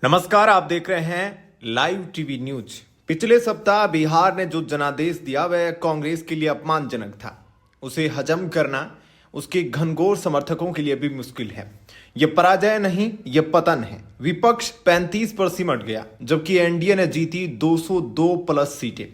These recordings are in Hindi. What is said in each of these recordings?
नमस्कार, आप देख रहे हैं लाइव टीवी न्यूज। पिछले सप्ताह बिहार ने जो जनादेश दिया वह कांग्रेस के लिए अपमानजनक था। उसे हजम करना उसके घनघोर समर्थकों के लिए भी मुश्किल है। यह पराजय नहीं, यह पतन है। विपक्ष 35 पर सिमट गया, जबकि एनडीए ने जीती 202 प्लस सीटें।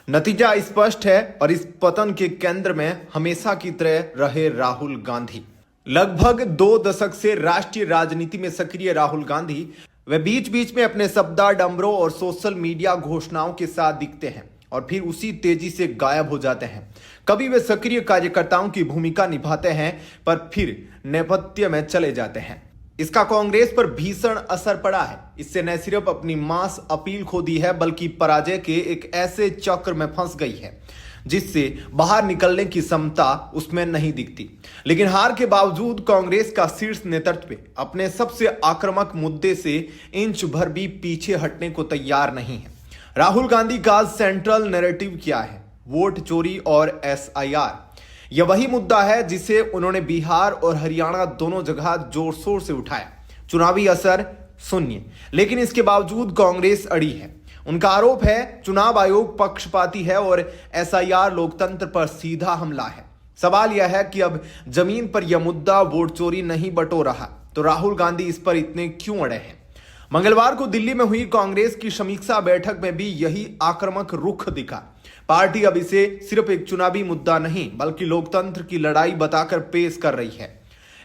नतीजा स्पष्ट है और इस पतन के केंद्र में हमेशा की तरह रहे राहुल गांधी। लगभग 2 दशक से राष्ट्रीय राजनीति में सक्रिय राहुल गांधी वे बीच बीच में अपने शब्दाडंबरों और सोशल मीडिया घोषणाओं के साथ दिखते हैं और फिर उसी तेजी से गायब हो जाते हैं। कभी वे सक्रिय कार्यकर्ताओं की भूमिका निभाते हैं पर फिर नेपथ्य में चले जाते हैं। इसका कांग्रेस पर भीषण असर पड़ा है। इससे न सिर्फ अपनी मास अपील खो दी है, बल्कि पराजय के एक ऐसे चक्र में फंस गई है जिससे बाहर निकलने की क्षमता उसमें नहीं दिखती। लेकिन हार के बावजूद कांग्रेस का शीर्ष नेतृत्व अपने सबसे आक्रामक मुद्दे से इंच भर भी पीछे हटने को तैयार नहीं है। राहुल गांधी का सेंट्रल नैरेटिव क्या है? वोट चोरी और एसआईआर। यह वही मुद्दा है जिसे उन्होंने बिहार और हरियाणा दोनों जगह जोर शोर से उठाया। चुनावी असर शून्य, लेकिन इसके बावजूद कांग्रेस अड़ी है। उनका आरोप है चुनाव आयोग पक्षपाती है और एसआईआर लोकतंत्र पर सीधा हमला है। सवाल यह है कि अब जमीन पर यह मुद्दा वोट चोरी नहीं बटोर रहा तो राहुल गांधी इस पर इतने क्यों अड़े हैं? मंगलवार को दिल्ली में हुई कांग्रेस की समीक्षा बैठक में भी यही आक्रामक रुख दिखा। पार्टी अब इसे सिर्फ एक चुनावी मुद्दा नहीं बल्कि लोकतंत्र की लड़ाई बताकर पेश कर रही है।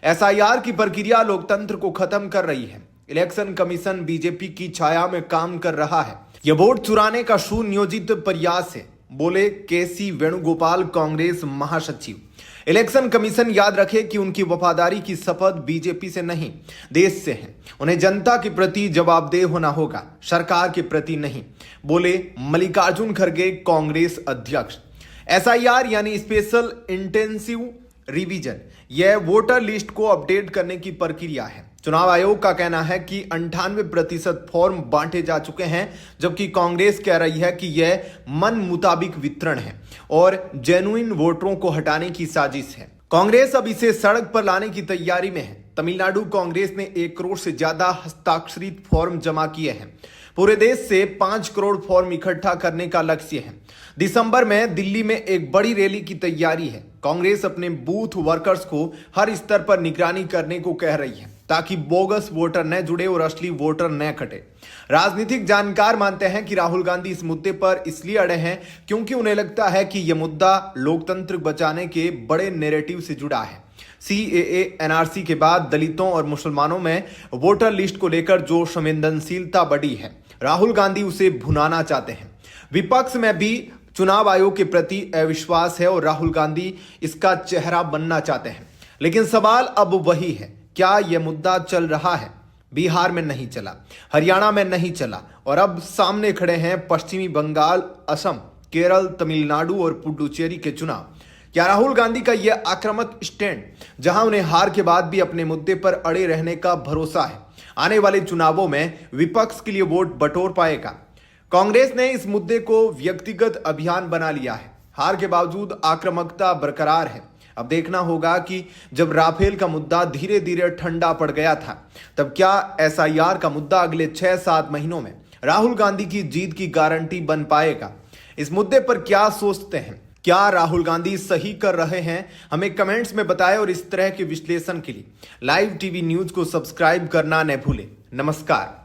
एसआईआर की प्रक्रिया लोकतंत्र को खत्म कर रही है। इलेक्शन कमीशन बीजेपी की छाया में काम कर रहा है। यह वोट चुराने का सुनियोजित प्रयास है, बोले केसी वेणुगोपाल, कांग्रेस महासचिव। इलेक्शन कमीशन याद रखे कि उनकी वफादारी की शपथ बीजेपी से नहीं, देश से है। उन्हें जनता के प्रति जवाबदेह होना होगा, सरकार के प्रति नहीं, बोले मल्लिकार्जुन खड़गे, कांग्रेस अध्यक्ष। एसआईआर यानी स्पेशल इंटेंसिव रिवीजन, यह वोटर लिस्ट को अपडेट करने की प्रक्रिया है। चुनाव आयोग का कहना है कि 98% फॉर्म बांटे जा चुके हैं, जबकि कांग्रेस कह रही है कि यह मन मुताबिक वितरण है और जेन्युइन वोटरों को हटाने की साजिश है। कांग्रेस अब इसे सड़क पर लाने की तैयारी में है। तमिलनाडु कांग्रेस ने 1 करोड़ से ज्यादा हस्ताक्षरित फॉर्म जमा किए हैं। पूरे देश से 5 करोड़ फॉर्म इकट्ठा करने का लक्ष्य है। दिसंबर में दिल्ली में एक बड़ी रैली की तैयारी है। कांग्रेस अपने बूथ वर्कर्स को हर स्तर पर निगरानी करने को कह रही है ताकि बोगस वोटर न जुड़े और असली वोटर न कटे। राजनीतिक जानकार मानते हैं कि राहुल गांधी इस मुद्दे पर इसलिए अड़े हैं क्योंकि उन्हें लगता है कि यह मुद्दा लोकतंत्र बचाने के बड़े नैरेटिव से जुड़ा है। सीएए एनआरसी के बाद दलितों और मुसलमानों में वोटर लिस्ट को लेकर जो संवेदनशीलता बढ़ी है, राहुल गांधी उसे भुनाना चाहते हैं। विपक्ष में भी चुनाव आयोग के प्रति अविश्वास है और राहुल गांधी इसका चेहरा बनना चाहते हैं। लेकिन सवाल अब वही है, क्या यह मुद्दा चल रहा है? बिहार में नहीं चला, हरियाणा में नहीं चला और अब सामने खड़े हैं पश्चिमी बंगाल, असम, केरल, तमिलनाडु और पुडुचेरी के चुनाव। क्या राहुल गांधी का यह आक्रामक स्टैंड, जहां उन्हें हार के बाद भी अपने मुद्दे पर अड़े रहने का भरोसा है, आने वाले चुनावों में विपक्ष के लिए वोट बटोर पाएगा? कांग्रेस ने इस मुद्दे को व्यक्तिगत अभियान बना लिया है। हार के बावजूद आक्रामकता बरकरार है। अब देखना होगा कि जब राफेल का मुद्दा धीरे धीरे ठंडा पड़ गया था, तब क्या एसआईआर का मुद्दा अगले 6-7 महीनों में राहुल गांधी की जीत की गारंटी बन पाएगा? इस मुद्दे पर क्या सोचते हैं? क्या राहुल गांधी सही कर रहे हैं? हमें कमेंट्स में बताएं और इस तरह के विश्लेषण के लिए लाइव टीवी न्यूज को सब्सक्राइब करना न भूलें। नमस्कार।